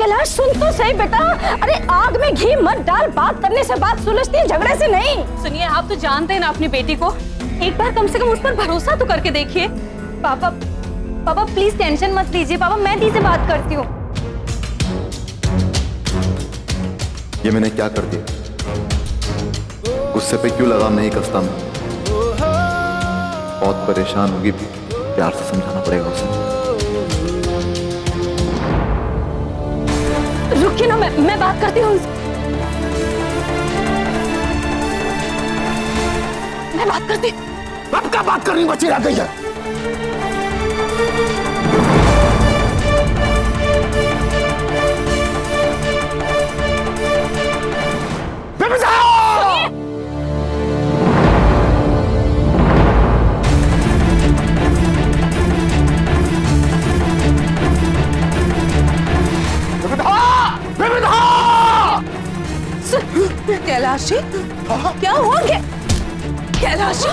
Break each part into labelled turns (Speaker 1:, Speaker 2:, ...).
Speaker 1: कैलाश सुन तो सही बेटा, अरे आग में घी मत डाल, बात करने से बात सुलझती है, झगड़े से नहीं।
Speaker 2: सुनिए, आप तो जानते हैं ना अपनी बेटी को, एक बार कम से कम उस पर भरोसा तो करके देखिए। पापा पापा प्लीज टेंशन मत लीजिए पापा, मैं दी से बात करती हूँ।
Speaker 3: ये मैंने क्या कर दिया? गुस्से पे क्यों लगाम नहीं कसता मैं? बहुत परेशान होगी, प्यार से समझाना पड़ेगा उसे।
Speaker 1: रुकिए ना, मैं बात करती हूँ, मैं बात करती।
Speaker 4: अब क्या बात करनी बची रह गई है?
Speaker 2: कैलाश जी, क्या हुआ? कैलाश जी,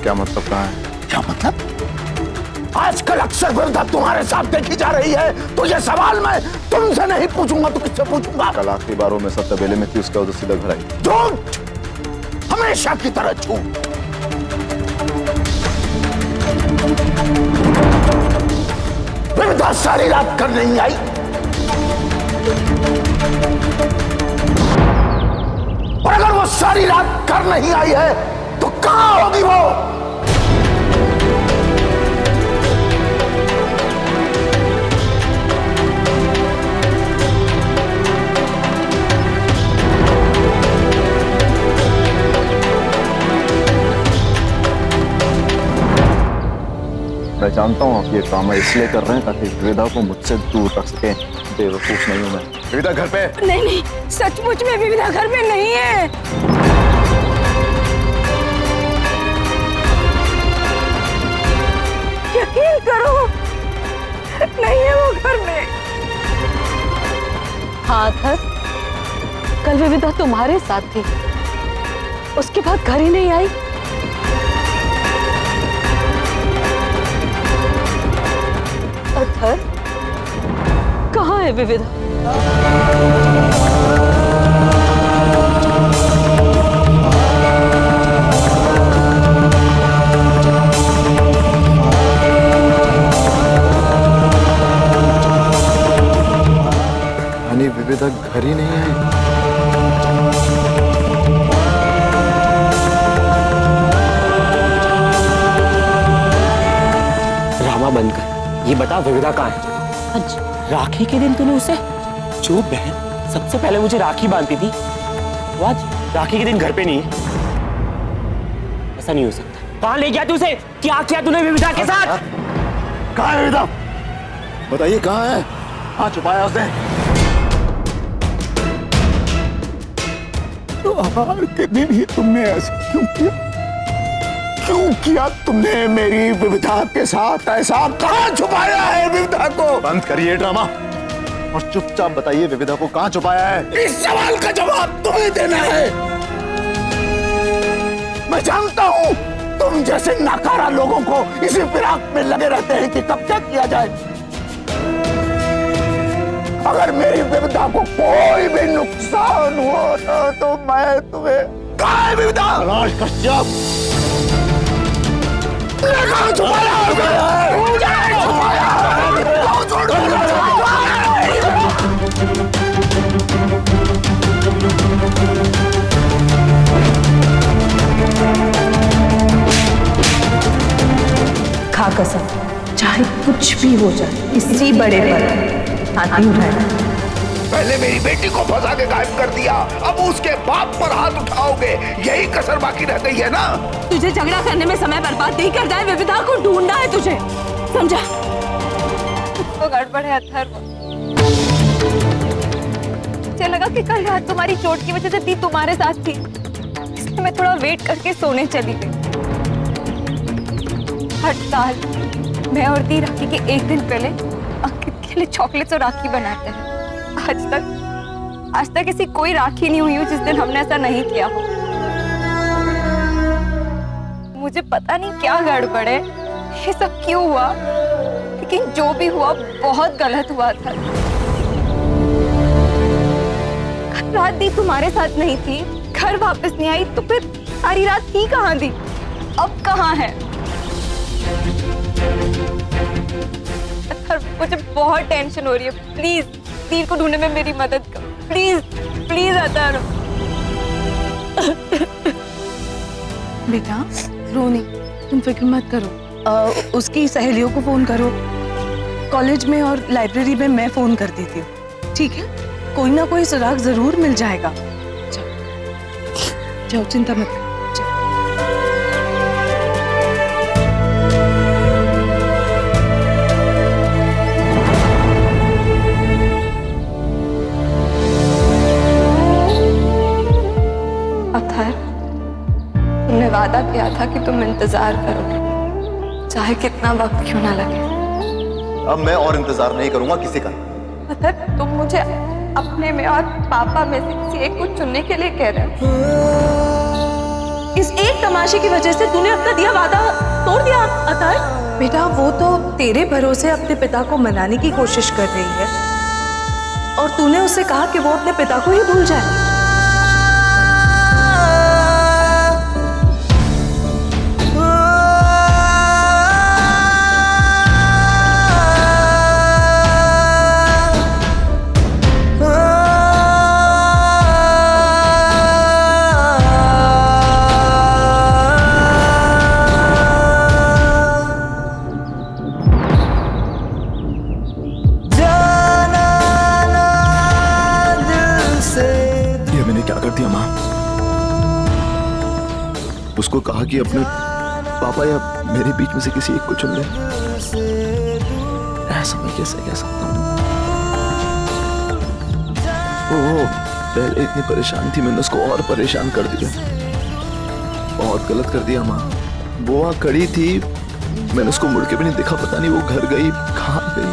Speaker 3: क्या मतलब कहाँ है?
Speaker 4: क्या मतलब? आजकल अक्सर विविधा तुम्हारे साथ देखी जा रही है, तो ये सवाल मैं तुमसे नहीं पूछूंगा तो किससे पूछूंगा?
Speaker 3: कल आखिरी बारों में सब तबेले में थी, उसके बाद सीधा घर आई।
Speaker 4: झूठ, हमेशा की तरह झूठ। विविधा सारी रात घर नहीं आई। और अगर वो सारी रात घर नहीं आई है तो कहां होगी वो?
Speaker 3: मैं जानता हूँ आप ये काम इसलिए कर रहे हैं ताकि विविधा को मुझसे दूर रख सके। बेवकूफ नहीं हूँ मैं। विविधा घर पे
Speaker 1: नहीं नहीं, सचमुच में विविधा घर में नहीं है। यकीन करो, नहीं है वो घर में।
Speaker 2: हाँ अथर, कल विविधा तुम्हारे साथ थी, उसके बाद घर ही नहीं आई। अथर, कहाँ है विविधा?
Speaker 3: यानी विविधा घर ही नहीं आई।
Speaker 5: ड्रामा बंद कर, ये बता विविधा कहाँ है? आज राखी के दिन तूने उसे, जो बहन सबसे पहले मुझे राखी बांधती थी, वो आज राखी के दिन घर पे नहीं है। ऐसा नहीं हो सकता। कहाँ ले गया तू उसे? क्या किया तूने विविधा के साथ?
Speaker 4: कहाँ है विविधा?
Speaker 3: बताइए कहाँ है?
Speaker 4: कहाँ छुपाया उसने? तो हार के दिन ही तुमने ऐसा क्यों किया? क्यों किया तुमने मेरी विविधा के साथ ऐसा? कहाँ छुपाया है विविधा को?
Speaker 3: बंद करिए ड्रामा और चुपचाप बताइए विविधा को कहाँ छुपाया है।
Speaker 4: इस सवाल का जवाब तुम्हें देना है। मैं जानता हूँ तुम जैसे नाकारा लोगों को इसी फिराक में लगे रहते हैं कि कब क्या किया जाए। अगर मेरी विविधा को कोई भी नुकसान हुआ ना तो मैं तुम्हें। कहाँ है विविधा? कश्यप, कहाँ छुपाया
Speaker 2: खा कसम, जा चाहे कुछ भी हो जाए, किसी बड़े पर हाथ नहीं उठाना।
Speaker 4: पहले मेरी बेटी को फंसा के गायब कर दिया, अब उसके बाप पर हाथ उठाओगे, यही कसर बाकी रह गई है ना?
Speaker 2: तुझे झगड़ा करने में समय बर्बाद नहीं करना है, विविधा को ढूंढना है तुझे, समझा? तो गड़बड़ है अथर्व। मुझे लगा कि कल रात तुम्हारी चोट की वजह से दी तुम्हारे साथ थी, इसलिए मैं थोड़ा वेट करके सोने चली गई। हर साल मैं और दी राखी के एक दिन पहले अंकित के लिए चॉकलेट्स और राखी बनाते हैं। आज तक ऐसी कोई राखी नहीं हुई हो जिस दिन हमने ऐसा नहीं किया हो। मुझे पता नहीं क्या गड़बड़ है, ये सब क्यों हुआ, लेकिन जो भी हुआ बहुत गलत हुआ था। कल रात दी तुम्हारे साथ नहीं थी, घर वापस नहीं आई, तो फिर सारी रात थी कहाँ दी? अब कहाँ है? मुझे बहुत टेंशन हो रही है, प्लीज दी को ढूंढने में मेरी मदद करो, प्लीज प्लीज अथर्व।
Speaker 6: बेटा रोनी, तुम फिक्र मत करो, उसकी सहेलियों को फोन करो, कॉलेज में और लाइब्रेरी में मैं फोन कर देती हूँ, ठीक है? कोई ना कोई सुराग जरूर मिल जाएगा। जाओ चिंता मत करो।
Speaker 2: अथर्व, तुमने वादा किया था कि तुम इंतजार करोगे, चाहे कितना वक्त क्यों ना लगे।
Speaker 3: अब मैं और इंतजार नहीं करूंगा किसी का।
Speaker 2: अथर्व, तुम मुझे अपने में और पापा में से किसी एक को चुनने के लिए कह रहे हो।
Speaker 6: इस एक तमाशे की वजह से तूने अपना दिया वादा तोड़ दिया अथर्व। बेटा वो तो तेरे भरोसे अपने पिता को मनाने की कोशिश कर रही है, और तूने उससे कहा कि वो अपने पिता को ही भूल जाए।
Speaker 3: उसको कहा कि अपने पापा या मेरे बीच में से किसी एक को चुन ले। ऐसा मैं कैसे कह सकता हूँ? वो पहले इतनी परेशान थी, मैंने उसको और परेशान कर दिया। बहुत गलत कर दिया माँ। वो वहाँ खड़ी थी, मैंने उसको मुड़ के भी नहीं देखा, पता नहीं वो घर गई कहाँ गई।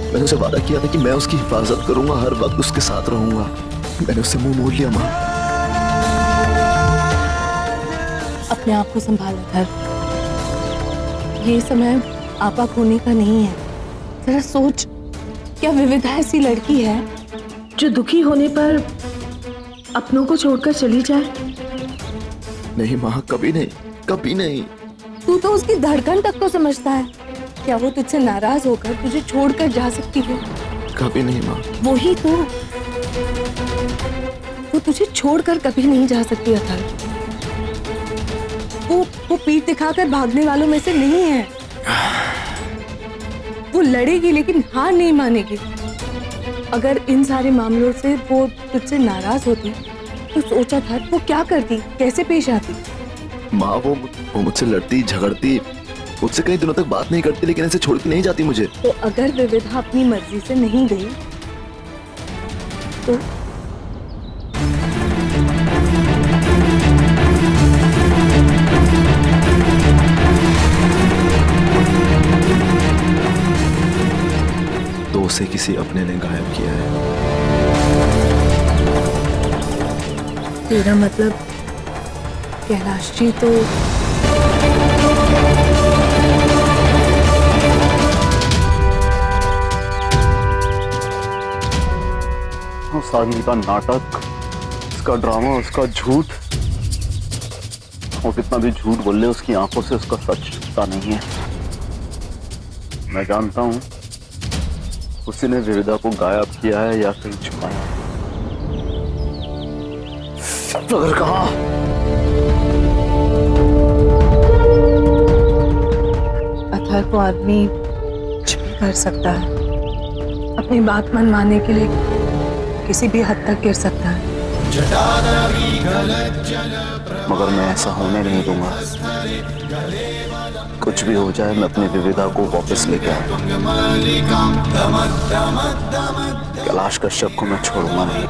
Speaker 3: मैंने उसे वादा किया था कि मैं उसकी हिफाजत करूंगा, हर वक्त उसके साथ रहूंगा। मैंने उससे मुंह मोड़ लिया माँ।
Speaker 6: अपने आप को संभाल कर, ये समय आपा खोने का नहीं है। जरा सोच, क्या विविधा ऐसी लड़की है जो दुखी होने पर अपनों को छोड़कर चली जाए?
Speaker 3: नहीं माँ, कभी नहीं, कभी नहीं।
Speaker 6: तू तो उसकी धड़कन तक को समझता है। क्या वो तुझसे नाराज होकर तुझे छोड़कर जा सकती है?
Speaker 3: कभी नहीं माँ।
Speaker 6: वही तो, वो तुझे छोड़कर कभी नहीं जा सकती अथर्व। वो पीठ दिखाकर भागने वालों में से नहीं है। वो लड़ेगी लेकिन हार नहीं मानेगी। अगर इन सारे मामलों से वो तुझसे नाराज होती तो सोचा था वो क्या करती, कैसे पेश आती?
Speaker 3: माँ वो मुझसे लड़ती झगड़ती, मुझसे कई दिनों तक बात नहीं करती, लेकिन ऐसे छोड़ के नहीं जाती मुझे।
Speaker 6: तो अगर विविधा अपनी मर्जी से नहीं गई तो
Speaker 3: उसे किसी अपने ने गायब किया है।
Speaker 6: तेरा मतलब कैलाश जी तो
Speaker 3: सागनी का नाटक, उसका ड्रामा, उसका झूठ, वो कितना भी झूठ बोल ले उसकी आंखों से उसका सच छुपता नहीं है। मैं जानता हूं उसी ने विविधा को गायब किया है या कहीं छुपाया। मगर कहाँ?
Speaker 6: हर को आदमी कुछ भी कर सकता है, अपनी बात मनवाने के लिए किसी भी हद तक गिर सकता है।
Speaker 4: मगर मैं ऐसा होने नहीं दूंगा। कुछ भी हो जाए, मैं अपनी विविधा को वापस लेके आऊंगा। कैलाश कश्यप को मैं छोड़ूंगा नहीं।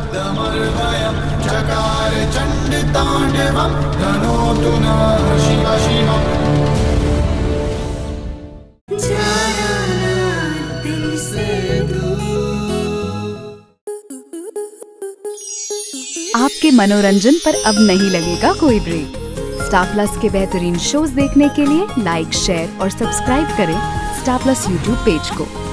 Speaker 7: आपके मनोरंजन पर अब नहीं लगेगा कोई ब्रेक। स्टार प्लस के बेहतरीन शोज देखने के लिए लाइक, शेयर और सब्सक्राइब करें स्टार प्लस यूट्यूब पेज को।